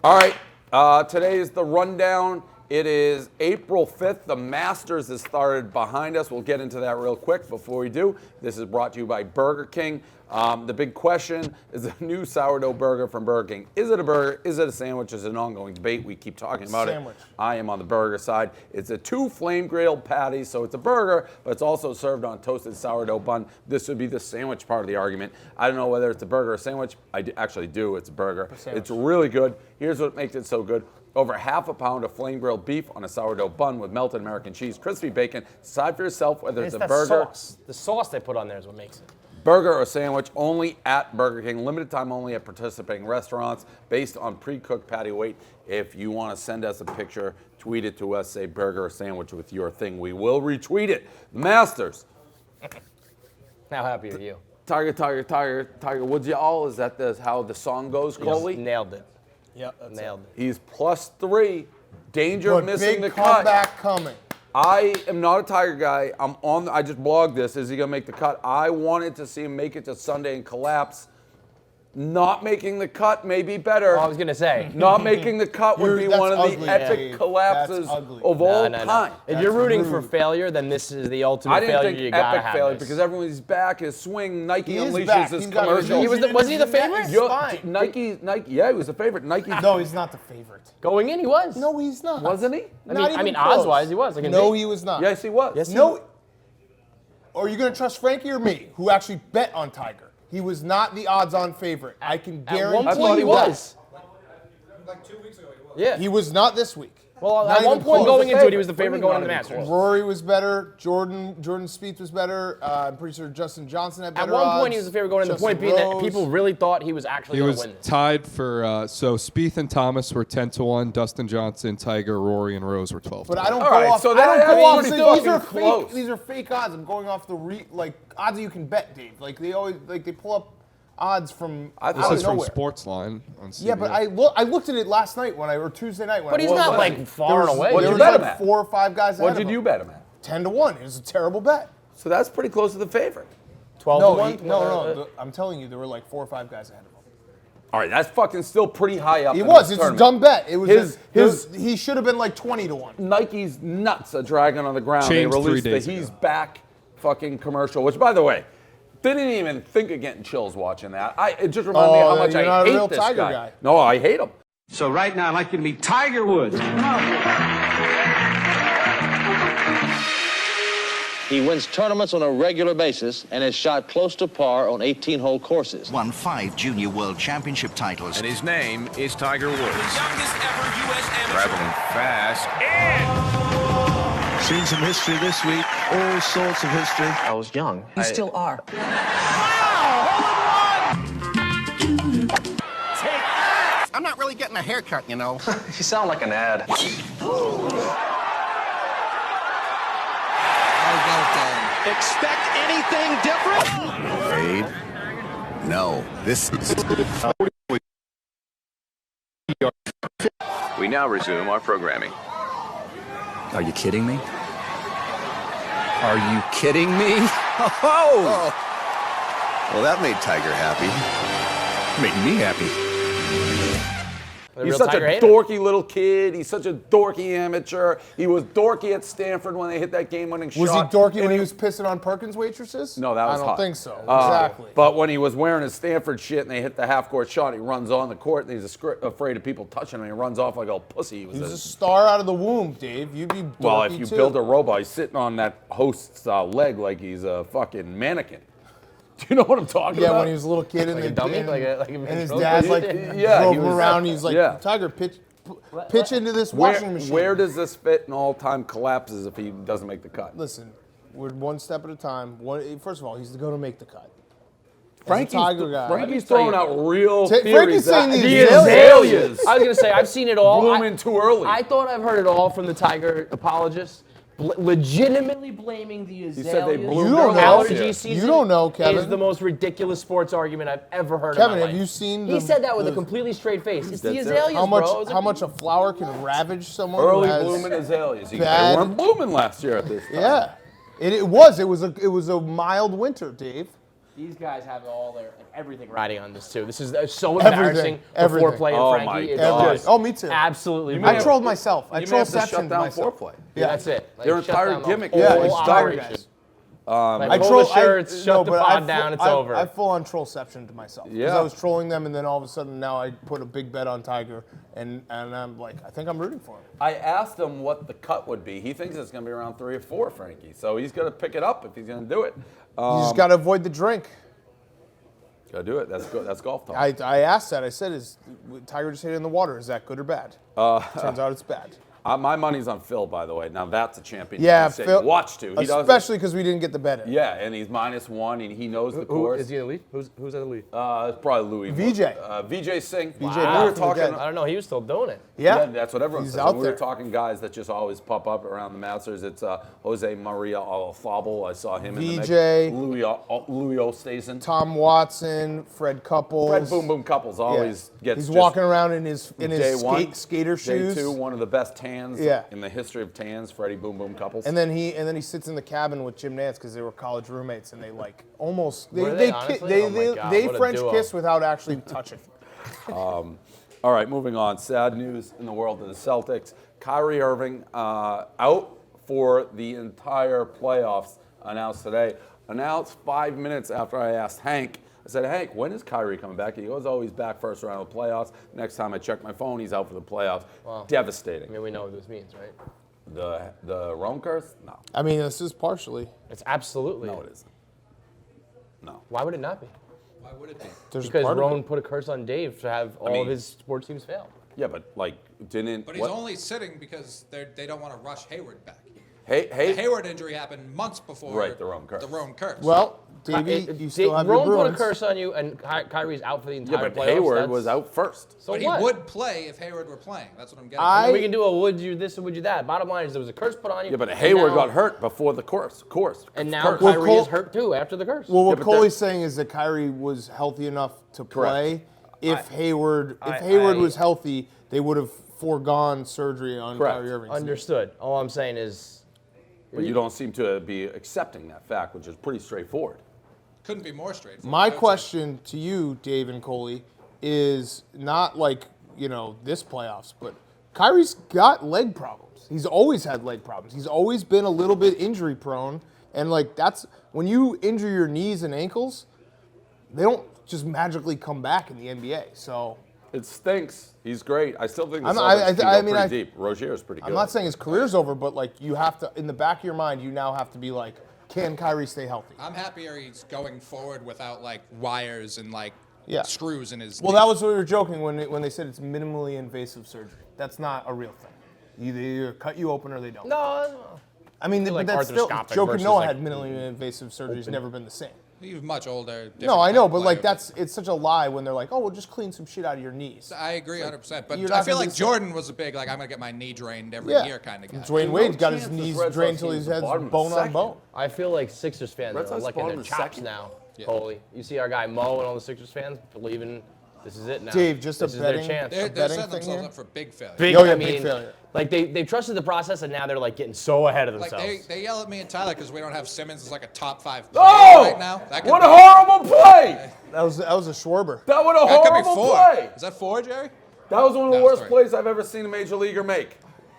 All right, today is the rundown. It is April 5th. The Masters has started behind us. We'll get into that real quick. Before we do, this is brought to you by Burger King. The big question is the new sourdough burger from Burger King. Is it a burger? Is it a sandwich? It's an ongoing debate. We keep talking about it. I am on the burger side. It's a 2 flame grilled patties, so it's a burger, but it's also served on a toasted sourdough bun. This would be the sandwich part of the argument. I don't know whether it's a burger or a sandwich. I actually do. It's a burger. It's really good. Here's what makes it so good. Over half a pound of flame grilled beef on a sourdough bun with melted American cheese, crispy bacon. Decide for yourself whether it's a burger. Sauce. The sauce they put on there is what makes it. Burger or sandwich only at Burger King. Limited time only at participating restaurants based on pre-cooked patty weight. If you want to send us a picture, tweet it to us, say burger or sandwich with your thing. We will retweet it. The Masters. How happy are you? Tiger Woods, y'all. Is that how the song goes, Coley? Nailed it. Yep, nailed it. He's +3. Danger of missing the cut. Big comeback coming. I am not a Tiger guy. I just blogged this. Is he going to make the cut? I wanted to see him make it to Sunday and collapse. Not making the cut may be better. I was going to say. Not making the cut would be one of the epic collapses of all time. If you're rooting for failure, then this is the ultimate failure. You got to have failure because everyone's back. His swing, Nike unleashes back. his He's got commercial. Wasn't he the favorite? Nike, yeah, he was the favorite. Nike. No, he's not the favorite. Going in, he was. No, he's not. Wasn't he? I mean, odds-wise, he was. No, he was not. Yes, he was. Yes, no. Are you going to trust Frankie or me, who actually bet on Tiger? He was not the odds-on favorite. I can guarantee. At one point, he was. Like 2 weeks ago, he was. Yeah. He was not this week. Well, at one point going into it, he was the favorite going into the Masters. Rory was better. Jordan Spieth was better. I'm pretty sure Justin Johnson had better odds. At one point, he was the favorite going into the point being that people really thought he was actually going to win this. He was tied for, so Spieth and Thomas were 10-1. Dustin Johnson, Tiger, Rory, and Rose were 12-1. But I don't go off. So I don't go off. These are close. fake. These are fake odds. I'm going off the odds that you can bet, Dave. Like they always they pull up odds from This is from Sportsline on CBS. Yeah, but I looked at it last night or Tuesday night when But he's not like far and away. What did There you was bet him like at? 4 or 5 guys ahead What of did him. you bet him at? 10-1. It was a terrible bet. So that's pretty close to the favorite. 12-1? No. I'm telling you, there were like 4 or 5 guys ahead of him. All right, that's fucking still pretty high up. It's a dumb bet. It was his he should have been like 20-1. Nike's nuts are dragging on the ground. Changed they released 3 days the He's ago. Back fucking commercial, which, by the way, didn't even think of getting chills watching that. It just reminded me how much you're I not a hate real this Tiger guy. guy. No, I hate him. So right now, I'd like you to meet Tiger Woods. He wins tournaments on a regular basis and has shot close to par on 18-hole courses. Won 5 Junior World Championship titles. And his name is Tiger Woods. The youngest ever U.S. amateur. Traveling fast. Seen some history this week, all sorts of history. I was young. You still are. I'm not really getting a haircut, you know. You sound like an ad. Expect anything different? Fade? No, this is... We now resume our programming. Are you kidding me? Are you kidding me? Oh! Well, that made Tiger happy. Made me happy. He's such a dorky little kid. He's such a dorky amateur. He was dorky at Stanford when they hit that game-winning shot. Was he dorky when he was pissing on Perkins waitresses? No, that was I don't hot. think so. Exactly. But when he was wearing his Stanford shit and they hit the half-court shot, he runs on the court and he's afraid of people touching him. And he runs off like a pussy. He was a star out of the womb, Dave. You'd be dorky well, if you too. build a robot, he's sitting on that host's leg like he's a fucking mannequin. Do you know what I'm talking about? Yeah, when he was a little kid and a dummy, like and his dad drove him around. He's like, Tiger, pitch into this washing machine. Where does this fit in all-time collapses if he doesn't make the cut? Listen, we're one step at a time. First of all, he's going to make the cut. Frankie's Tiger guy. Frankie's throwing out real theories. Frankie's saying the azaleas. I was going to say, I've seen it all. Blooming too early. I thought I've heard it all from the Tiger apologists. Legitimately blaming the azaleas. He said they blew allergy season. You don't know, Kevin. Is the most ridiculous sports argument I've ever heard Kevin, in my have life. you seen He said that with a completely straight face. It's the azaleas, bro. How much a flower can ravage someone early who has blooming azaleas. They bad- weren't blooming last year at this time. Yeah. It was a mild winter, Dave. These guys have everything riding on this too. This is so embarrassing. Everything. Foreplay of Oh Frankie. my It's God. just Oh, me too. Absolutely. I trolled myself. I You may have to shut troll-ceptioned down myself. foreplay. Yeah, that's it. Like, Their shut entire down the gimmick whole is Yeah, it's operation. dire, guys. Like, pull the shirts, shut the pod down, it's over. I full on trollception to myself. Because Yeah. I was trolling them, and then all of a sudden now I put a big bet on Tiger, and I'm like, I think I'm rooting for him. I asked him what the cut would be. He thinks it's going to be around 3 or 4, Frankie. So he's going to pick it up if he's going to do it. You just got to avoid the drink. Go do it. That's golf talk. I asked that. I said, is Tiger just hit it in the water? Is that good or bad? Turns out it's bad. My money's on Phil, by the way. Now that's a champion. Yeah, you say Phil. watch to. He doesn't- Especially because we didn't get the bet in. Yeah, and he's -1, and he knows the course. Is he in the lead? Who's at the lead? It's probably Louis. VJ. VJ Singh. VJ We Wow. were talking. I don't know. He was still doing it. Yeah. That's what everyone He's says. out We were there. talking guys that just always pop up around the Masters. It's Jose Maria Alfabel. I saw him VJ. in the mix. Louis Oosthuizen. Tom Watson, Fred Couples. Fred Boom Boom Couples always gets. He's just walking around in his day one, skater shoes. Day 2, one of the best tans Yeah. in the history of tans. Freddie Boom Boom Couples. And then he sits in the cabin with Jim Nantz because they were college roommates, and they like almost Were they, they honestly? Oh my God, they what a French duo. kiss without actually touching. All right, moving on. Sad news in the world of the Celtics. Kyrie Irving out for the entire playoffs, announced today. Announced 5 minutes after I asked Hank. I said, Hank, when is Kyrie coming back? He goes, oh, he's back first round of the playoffs. Next time I check my phone, he's out for the playoffs. Wow. Devastating. I mean, we know what this means, right? The Rome curse? No. I mean, this is partially. It's absolutely. No, it isn't. No. Why would it not be? Why would it be? There's Because part of Rowan it. put a curse on Dave to have all of his sports teams fail. Yeah, but like, didn't. But he's what- only sitting because they don't want to rush Hayward back. Hey, The Hayward injury happened months before Right, the Rome curse. The Rome curse. Well, Davey, you still have your Rowan put a Bruins. curse on you, and Kyrie's out for the Yeah, entire but playoffs. Hayward That's- was out first. So but what? he would play if Hayward were playing. That's what I'm getting at. We can do a would you this and would you that. Bottom line is there was a curse put on you. Yeah, but and Hayward now- got hurt before the course. And now curse. Kyrie Cole- is hurt too after the curse. Well, what Yeah, but Coley's that- saying is that Kyrie was healthy enough to Correct. play. If Hayward I- was healthy, they would have foregone surgery on Correct. Kyrie Irving. Understood. All I'm saying is But you don't seem to be accepting that fact, which is pretty straightforward. Couldn't be more straightforward. My I would say. question to you, Dave and Coley, is not like, this playoffs, but Kyrie's got leg problems. He's always had leg problems. He's always been a little bit injury prone. And that's when you injure your knees and ankles, they don't just magically come back in the NBA. So It stinks. He's great. I still think the I'm- Celtics I- can I go mean, pretty deep. Rozier's pretty good. I'm not saying his career's over, but you have to, in the back of your mind, you now have to be like, can Kyrie stay healthy? I'm happier he's going forward without wires and Yeah. screws in his. Well, knee. that was what we were joking when they said it's minimally invasive surgery. That's not a real thing. They either cut you open or they don't. no. I mean, like but that's still. arthroscopic Joe versus, Canoa like, had minimally invasive surgery. He's never been the same. He was much older. No, I know, but player, it's such a lie when they're like, oh, we'll just clean some shit out of your knees. I agree 100%. But you're I not feel gonna like be Jordan was a big I'm gonna get my knee drained every Yeah. year kind of guy. Dwayne no Wade's got his chance this knees Red Sox drained until team's his the head's bottom of the bone on second. bone. I feel like Sixers fans Red are Sox licking bottom their of chops second. now. Holy, you see our guy Mo and all the Sixers fans believing this is it now. Dave, just a this is their betting- chance. They're betting setting thing themselves here? up for big failure. Big, Oh, yeah, I big mean, failure. like they trusted the process and now they're like getting so ahead of Like themselves. they yell at me and Tyler because we don't have Simmons as a top 5 player Oh! right now. That could What be, a horrible play! That was a Schwarber. That was a that could be horrible 4. play. Is that 4, Jerry? That was one of the No, worst 3. plays I've ever seen a major leaguer make.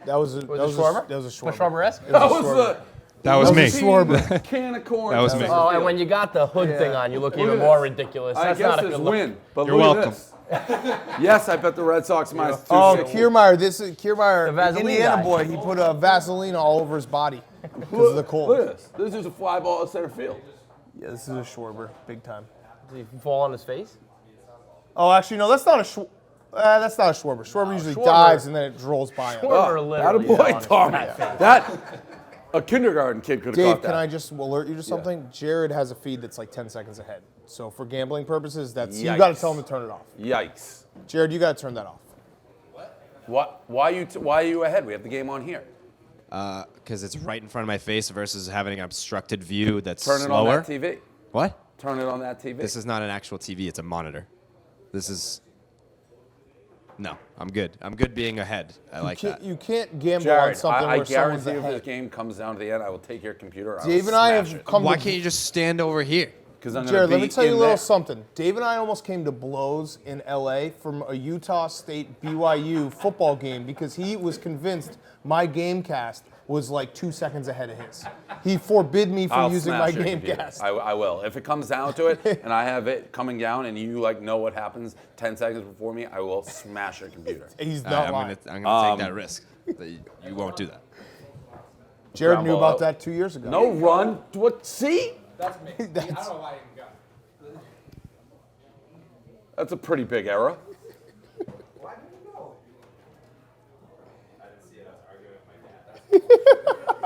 That was a Schwarber? That was a Schwarber. Schwarber-esque? That was the That was me. Schwarber. can of corn. That was me. Oh, and when you got the hood thing on, you look even at more this. ridiculous. I That's guess not a it's good look. win, but You're look welcome. at this. Yes, I bet the Red Sox minus 260. Oh, Kiermaier. The Kiermaier, Vaseline Indiana guy. boy. He put a Vaseline all over his body because of the cold. Look at this. This is a fly ball at center field. Yeah, this is a Schwarber, big time. Did he fall on his face? Oh, actually, no, that's not a that's not a Schwarber. Schwarber usually Schwarber- dives and then it rolls by him. Schwarber literally fell on Attaboy, his Tommy. face. That a kindergarten kid could have Dave, caught that. can I just alert you to something? Jared has a feed that's like 10 seconds ahead. So for gambling purposes, you got to Yikes. tell him to turn it off. Yikes. Jared, you got to turn that off. What? Why are you ahead? We have the game on here. Because it's right in front of my face versus having an obstructed view that's Turn it slower. on that TV. What? Turn it on that TV. This is not an actual TV. It's a monitor. This is. No, I'm good. I'm good being ahead. I like that. You can't gamble on Jared, something I where someone's guarantee if this ahead. game comes down to the end, I will take your computer. Dave and I have come Why to can't you just stand over here? because I'm going to Jared, be let me tell you a in little there. something. Dave and I almost came to blows in L.A. from a Utah State BYU football game because he was convinced my Gamecast was like 2 seconds ahead of his. He forbid me from I'll using my smash your computer. Gamecast. I will. If it comes down to it, and I have it coming down, and you like know what happens 10 seconds before me, I will smash your computer. He's not I'm lying. gonna take that risk. That you won't do that. Jared Ground knew ball about out. that 2 years ago. No run. What? See? That's me. I don't know why I even got it. That's a pretty big error. Why did you go? I didn't see it. I was arguing with my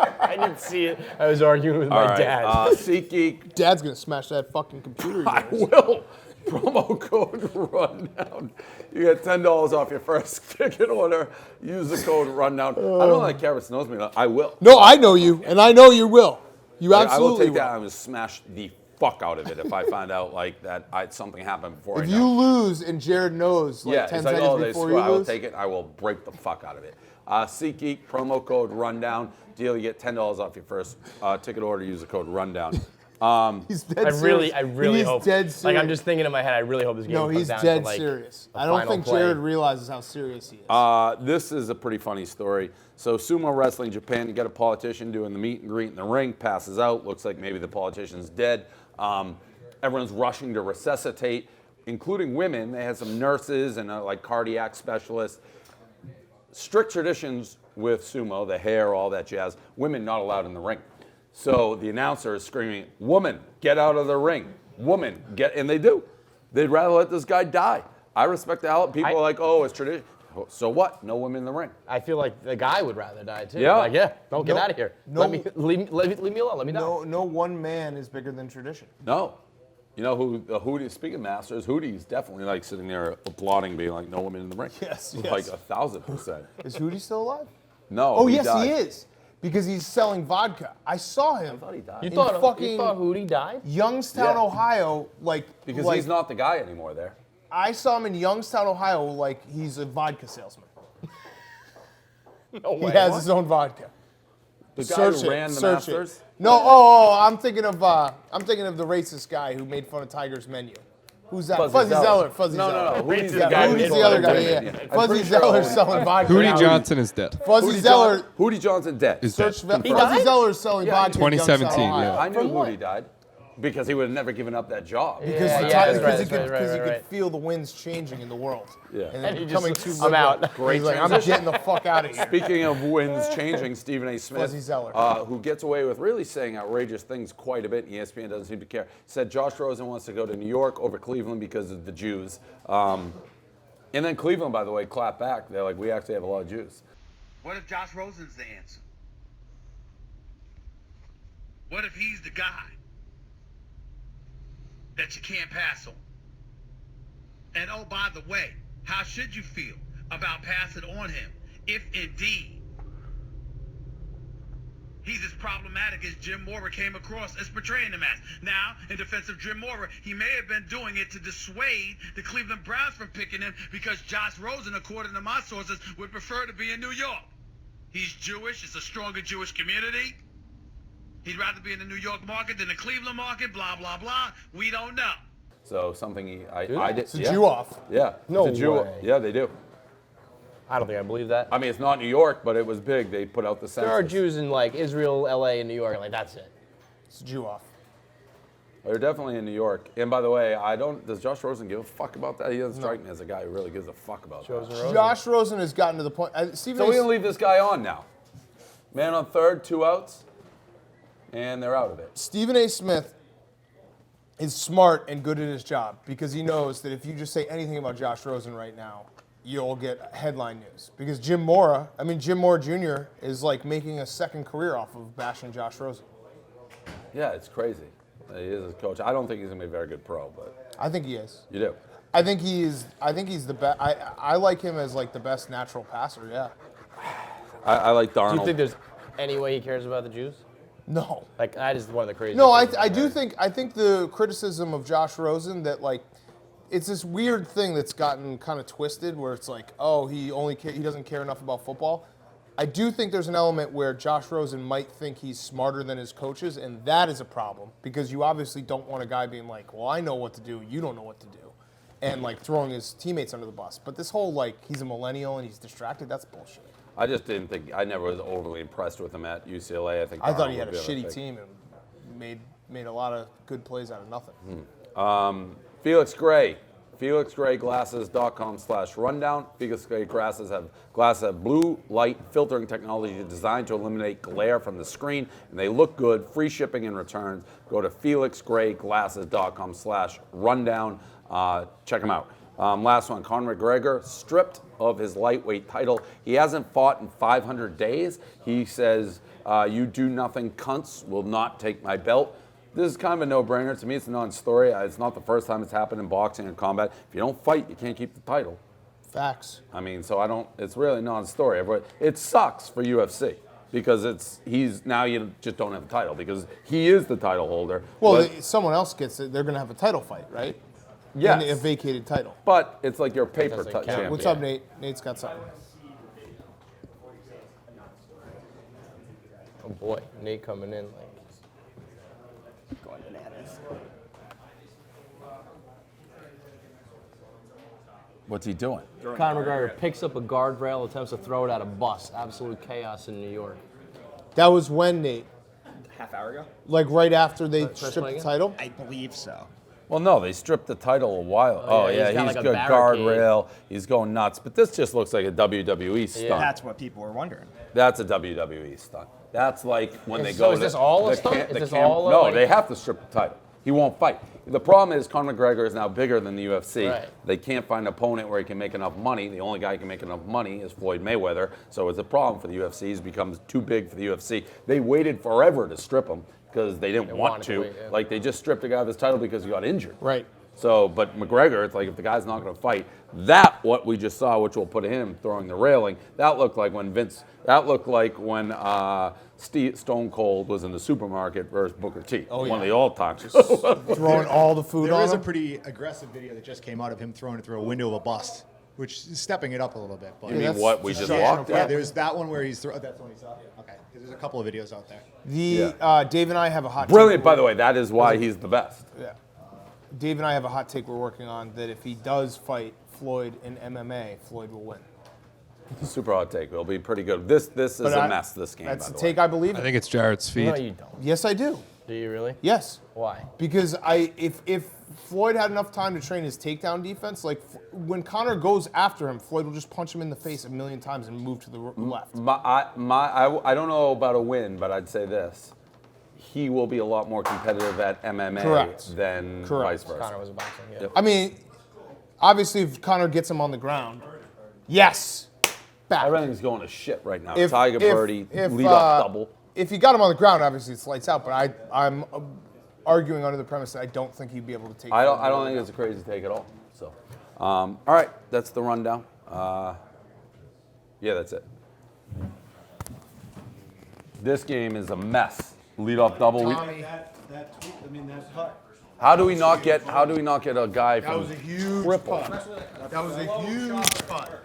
dad. I didn't see it. I was arguing with All my right. dad. SeatGeek. Dad's going to smash that fucking computer. I will. Promo code Rundown. You get $10 off your first ticket order. Use the code Rundown. I don't think Karis knows me. I will. No, I know you, and I know you will. You Like, I will absolutely take that. I will smash the fuck out of it if I find out like that something happened before If I you know. lose and Jared knows like Yeah, 10 it's like, seconds oh, they before screw. you I will lose, take it. I will break the fuck out of it. SeatGeek, promo code Rundown. Deal, you get $10 off your first ticket order. Use the code Rundown. he's dead I serious. really he's hope. dead Like serious. I'm just thinking in my head, I really hope this game No, comes he's down dead to like serious. a I don't final think play. Jared realizes how serious he is. This is a pretty funny story. So Sumo Wrestling Japan, you got a politician doing the meet and greet in the ring, passes out. Looks like maybe the politician's dead. Everyone's rushing to resuscitate, including women. They had some nurses and like cardiac specialists. Strict traditions with sumo, the hair, all that jazz. Women not allowed in the ring. So the announcer is screaming, "Woman, get out of the ring! Woman, get!" And they do. They'd rather let this guy die. I respect the hell. People are like, "Oh, it's tradition." So what? No women in the ring. I feel like the guy would rather die too. Yeah. Like, yeah, don't get No- out of here. no- Leave me alone. Let me die. No one man is bigger than tradition. No. You know who Hootie, speaking of Masters, Hootie's definitely like sitting there applauding, being like, "No women in the ring." Yes, Like yes. 1,000%. Is Hootie still alive? No. Oh, yes, died. he is. Because he's selling vodka. I saw him. I thought he died. You in thought fucking Hootie died? Youngstown, Yeah. Ohio, Because like he's not the guy anymore there. I saw him in Youngstown, Ohio, like he's a vodka salesman. No He way. has his own vodka. The guy Search who it, ran the search Masters. it. No, I'm thinking of the racist guy who made fun of Tiger's menu. Who's that? Fuzzy Zeller. Fuzzy No, Zeller. no, no. Hootie's Yeah, the guy. who Hootie's made the other fun guy. of Yeah. women. I'm Fuzzy pretty sure Zeller's Hootie- selling vodka. Hootie now. Johnson is dead. Fuzzy Zeller. Hootie Johnson dead. Is dead. Fuzzy died? Zeller's selling Yeah, vodka. in 2017, Youngstown, Ohio. yeah. I knew From what? Hootie died because he would have never given up that job. Because Yeah, the yeah, Tiger- that's because right, he that's could, right, because he right, could right. feel the winds changing in the world. Yeah. And And then he becoming just- too I'm liberal. out. Great He's like, I'm transition. getting the fuck out of here. Speaking of winds changing, Stephen A. Smith, Fuzzy Zeller. who gets away with really saying outrageous things quite a bit, and ESPN doesn't seem to care, said Josh Rosen wants to go to New York over Cleveland because of the Jews. And then Cleveland, by the way, clapped back. They're like, we actually have a lot of Jews. What if Josh Rosen's the answer? What if he's the guy that you can't pass on? And oh, by the way, how should you feel about passing on him if indeed he's as problematic as Jim Mora came across as portraying him as? Now, in defense of Jim Mora, he may have been doing it to dissuade the Cleveland Browns from picking him because Josh Rosen, according to my sources, would prefer to be in New York. He's Jewish. It's a stronger Jewish community. He'd rather be in the New York market than the Cleveland market, blah, blah, blah. We don't know. So something I did. It's a Jew off. Yeah. No it's a Jew. way. Yeah, they do. I don't think I believe that. I mean, it's not New York, but it was big. They put out the census. There are Jews in like Israel, LA, and New York. Like that's it. It's a Jew off. They're definitely in New York. And by the way, does Josh Rosen give a fuck about that? He doesn't strike me as a guy who really gives a fuck about that. Josh Rosen has gotten to the point. Stephen So A. we're going to leave this guy on now. Man on third, 2 outs, and they're out of it. Stephen A. Smith is smart and good at his job because he knows that if you just say anything about Josh Rosen right now, you'll get headline news. Because Jim Mora Jr. is like making a second career off of bashing Josh Rosen. Yeah, it's crazy. He is a coach. I don't think he's going to be a very good pro, but I think he is. you do. I think he's the best. I like him as like the best natural passer. Yeah. I like Darnold. Do you think there's any way he cares about the Jews? No. Like that is one of the craziest. No, things I I've do heard. think the criticism of Josh Rosen that like it's this weird thing that's gotten kind of twisted where it's like, oh, he doesn't care enough about football. I do think there's an element where Josh Rosen might think he's smarter than his coaches, and that is a problem because you obviously don't want a guy being like, well, I know what to do, you don't know what to do, and like throwing his teammates under the bus. But this whole like he's a millennial and he's distracted, that's bullshit. I just didn't think, I never was overly impressed with him at UCLA. I thought he had a shitty team and made a lot of good plays out of nothing. Felix Gray. FelixGrayGlasses.com/rundown. Felix Gray glasses have blue light filtering technology designed to eliminate glare from the screen, and they look good. Free shipping and returns. Go to FelixGrayGlasses.com/rundown. Check them out. Last one, Conor McGregor, stripped of his lightweight title. He hasn't fought in 500 days. He says, you do nothing cunts will not take my belt. This is kind of a no-brainer. To me, it's a non-story. It's not the first time it's happened in boxing and combat. If you don't fight, you can't keep the title. Facts. I mean, so it's really a non-story. It sucks for UFC because now you just don't have the title because he is the title holder. Well, someone else gets it. They're going to have a title fight, right? Yes. And a vacated title. But it's like your paper champion. What's up, Nate? Nate's got something. Oh boy, Nate coming in like. Going bananas. What's he doing? Conor McGregor picks up a guardrail, attempts to throw it at a bus. Absolute chaos in New York. That was when, Nate? Half hour ago? Like right after they First stripped play the again? title? I believe so. Well, no, they stripped the title a while. Oh, yeah, he's he's got like a good barricade. guardrail. He's going nuts. But this just looks like a WWE stunt. That's what people were wondering. That's a WWE stunt. That's like when they So go. is this all a stunt? Is this all No, like- they have to strip the title. He won't fight. The problem is Conor McGregor is now bigger than the UFC. Right. They can't find an opponent where he can make enough money. The only guy who can make enough money is Floyd Mayweather. So it's a problem for the UFC. He's become too big for the UFC. They waited forever to strip him because they didn't want wanted to. to wait, yeah. Like they just stripped a guy of his title because he got injured. Right. So, but McGregor, it's like if the guy's not going to fight, what we just saw, which will put him throwing the railing, that looked like when Stone Cold was in the supermarket versus Booker T. Oh, one of yeah. the all-time. Throwing all the food There on is a him? pretty aggressive video that just came out of him throwing it through a window of a bus, which is stepping it up a little bit. But You mean what we just walked Yeah, at? there's that one where he's that's the one you saw? Okay. There's a couple of videos out there. Dave and I have a hot Brilliant, take. by the way. That is why he's the best. Yeah. Dave and I have a hot take we're working on that if he does fight Floyd in MMA, Floyd will win. Super hot take. It'll be pretty good. This is a mess, this game, That's by the the way. take I believe I in. think it's Jarrett's feet. No, you don't. Yes, I do. Do you really? Yes. Why? Because if Floyd had enough time to train his takedown defense, like when Conor goes after him, Floyd will just punch him in the face a million times and move to the left. I don't know about a win, but I'd say this. He will be a lot more competitive at MMA than vice versa. Conor was a boxer. Yeah. I mean, obviously, if Conor gets him on the ground, yes, back. Everything's going to shit right now. If- Tiger if- Birdie, if, lead off double. If you got him on the ground, obviously it's lights out. But I'm arguing under the premise that I don't think he'd be able to take. I don't think it's a crazy take at all. So, all right, that's the rundown. Yeah, that's it. This game is a mess. Lead off double. How do we not get a guy from That was a huge triple? putt. That was a huge putt.